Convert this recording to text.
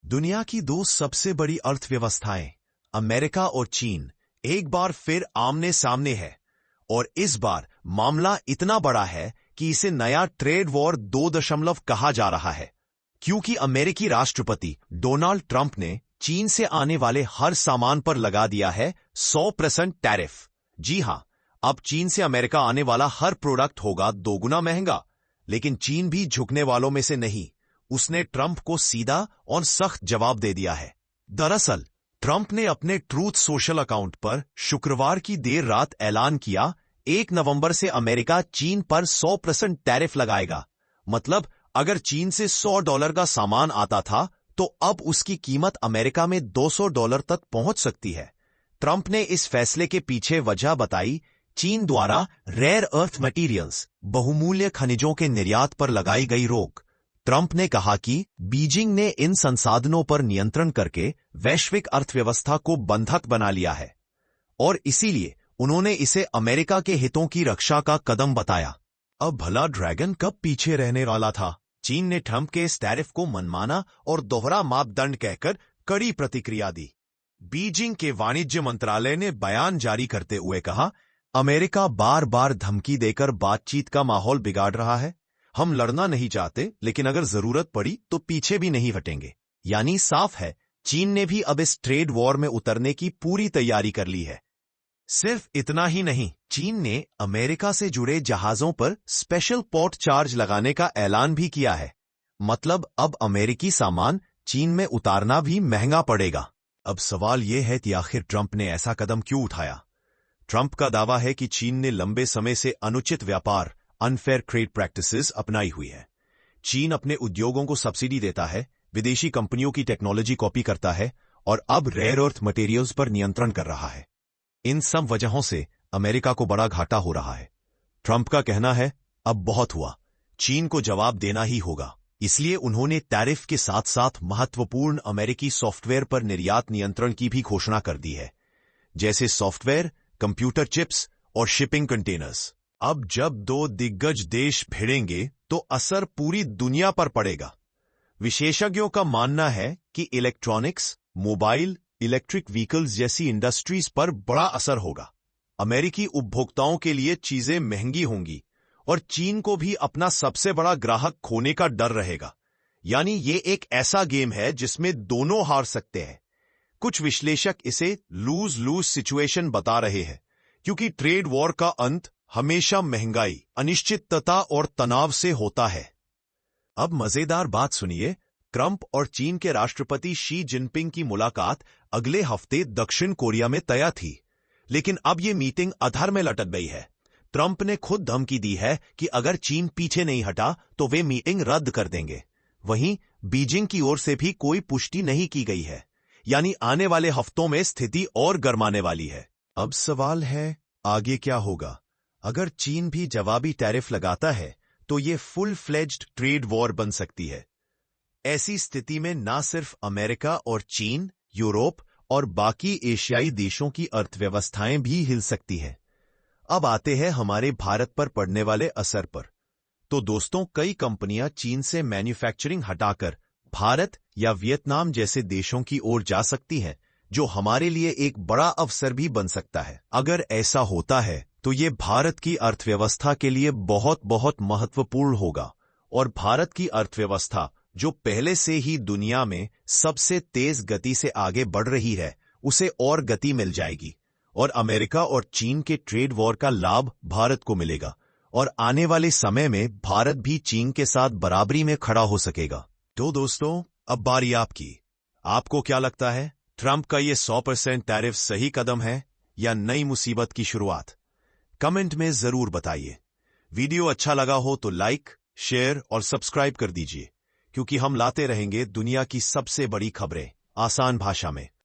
दुनिया की दो सबसे बड़ी अर्थव्यवस्थाएं अमेरिका और चीन एक बार फिर आमने सामने है और इस बार मामला इतना बड़ा है कि इसे नया ट्रेड वॉर 2 कहा जा रहा है, क्योंकि अमेरिकी राष्ट्रपति डोनाल्ड ट्रंप ने चीन से आने वाले हर सामान पर लगा दिया है 100% टैरिफ। जी हां, अब चीन से अमेरिका आने वाला हर प्रोडक्ट होगा 2 गुना महंगा। लेकिन चीन भी झुकने वालों में से नहीं। उसने ट्रंप को सीधा और सख्त जवाब दे दिया है। दरअसल ट्रंप ने अपने ट्रूथ सोशल अकाउंट पर शुक्रवार की देर रात ऐलान किया 1 नवंबर से अमेरिका चीन पर 100% टैरिफ लगाएगा। मतलब अगर चीन से $100 का सामान आता था तो अब उसकी कीमत अमेरिका में $200 तक पहुंच सकती है। ट्रंप ने इस फैसले के पीछे वजह बताई चीन द्वारा रेयर अर्थ मटेरियल्स बहुमूल्य खनिजों के निर्यात पर लगाई गई रोक। ट्रंप ने कहा कि बीजिंग ने इन संसाधनों पर नियंत्रण करके वैश्विक अर्थव्यवस्था को बंधक बना लिया है और इसीलिए उन्होंने इसे अमेरिका के हितों की रक्षा का कदम बताया। अब भला ड्रैगन कब पीछे रहने वाला था। चीन ने ट्रंप के इस टैरिफ को मनमाना और दोहरा मापदंड कहकर कड़ी प्रतिक्रिया दी। बीजिंग के वाणिज्य मंत्रालय ने बयान जारी करते हुए कहा, अमेरिका बार बार धमकी देकर बातचीत का माहौल बिगाड़ रहा है। हम लड़ना नहीं चाहते, लेकिन अगर जरूरत पड़ी तो पीछे भी नहीं हटेंगे। यानी साफ है, चीन ने भी अब इस ट्रेड वॉर में उतरने की पूरी तैयारी कर ली है। सिर्फ इतना ही नहीं, चीन ने अमेरिका से जुड़े जहाजों पर स्पेशल पोर्ट चार्ज लगाने का ऐलान भी किया है। मतलब अब अमेरिकी सामान चीन में उतारना भी महंगा पड़ेगा। अब सवाल यह है कि आखिर ट्रंप ने ऐसा कदम क्यों उठाया। ट्रंप का दावा है कि चीन ने लंबे समय से अनुचित व्यापार अनफेयर ट्रेड प्रैक्टिसेस अपनाई हुई है। चीन अपने उद्योगों को सब्सिडी देता है, विदेशी कंपनियों की टेक्नोलॉजी कॉपी करता है और अब रेयर अर्थ मटेरियल्स पर नियंत्रण कर रहा है। इन सब वजहों से अमेरिका को बड़ा घाटा हो रहा है। ट्रंप का कहना है, अब बहुत हुआ, चीन को जवाब देना ही होगा। इसलिए उन्होंने टैरिफ के साथ साथ महत्वपूर्ण अमेरिकी सॉफ्टवेयर पर निर्यात नियंत्रण की भी घोषणा कर दी है, जैसे सॉफ्टवेयर, कंप्यूटर चिप्स और शिपिंग कंटेनर्स। अब जब दो दिग्गज देश भिड़ेंगे तो असर पूरी दुनिया पर पड़ेगा। विशेषज्ञों का मानना है कि इलेक्ट्रॉनिक्स, मोबाइल, इलेक्ट्रिक व्हीकल्स जैसी इंडस्ट्रीज पर बड़ा असर होगा। अमेरिकी उपभोक्ताओं के लिए चीजें महंगी होंगी और चीन को भी अपना सबसे बड़ा ग्राहक खोने का डर रहेगा। यानी ये एक ऐसा गेम है जिसमें दोनों हार सकते हैं। कुछ विश्लेषक इसे लूज लूज सिचुएशन बता रहे हैं, क्योंकि ट्रेड वॉर का अंत हमेशा महंगाई, अनिश्चितता और तनाव से होता है। अब मजेदार बात सुनिए, ट्रंप और चीन के राष्ट्रपति शी जिनपिंग की मुलाकात अगले हफ्ते दक्षिण कोरिया में तय थी, लेकिन अब ये मीटिंग अधर में लटक गई है। ट्रंप ने खुद धमकी दी है कि अगर चीन पीछे नहीं हटा तो वे मीटिंग रद्द कर देंगे। वहीं बीजिंग की ओर से भी कोई पुष्टि नहीं की गई है। यानी आने वाले हफ्तों में स्थिति और गर्माने वाली है। अब सवाल है, आगे क्या होगा। अगर चीन भी जवाबी टैरिफ लगाता है तो ये फुल फ्लेज्ड ट्रेड वॉर बन सकती है। ऐसी स्थिति में न सिर्फ अमेरिका और चीन, यूरोप और बाकी एशियाई देशों की अर्थव्यवस्थाएं भी हिल सकती हैं। अब आते हैं हमारे भारत पर पड़ने वाले असर पर। तो दोस्तों, कई कंपनियां चीन से मैन्युफैक्चरिंग हटाकर भारत या वियतनाम जैसे देशों की ओर जा सकती हैं, जो हमारे लिए एक बड़ा अवसर भी बन सकता है। अगर ऐसा होता है तो ये भारत की अर्थव्यवस्था के लिए बहुत बहुत महत्वपूर्ण होगा और भारत की अर्थव्यवस्था, जो पहले से ही दुनिया में सबसे तेज गति से आगे बढ़ रही है, उसे और गति मिल जाएगी और अमेरिका और चीन के ट्रेड वॉर का लाभ भारत को मिलेगा और आने वाले समय में भारत भी चीन के साथ बराबरी में खड़ा हो सकेगा। तो दोस्तों, अब बारी आपकी। आपको क्या लगता है, ट्रंप का ये 100% टैरिफ सही कदम है या नई मुसीबत की शुरुआत? कमेंट में जरूर बताइए। वीडियो अच्छा लगा हो तो लाइक, शेयर और सब्सक्राइब कर दीजिए, क्योंकि हम लाते रहेंगे दुनिया की सबसे बड़ी खबरें आसान भाषा में।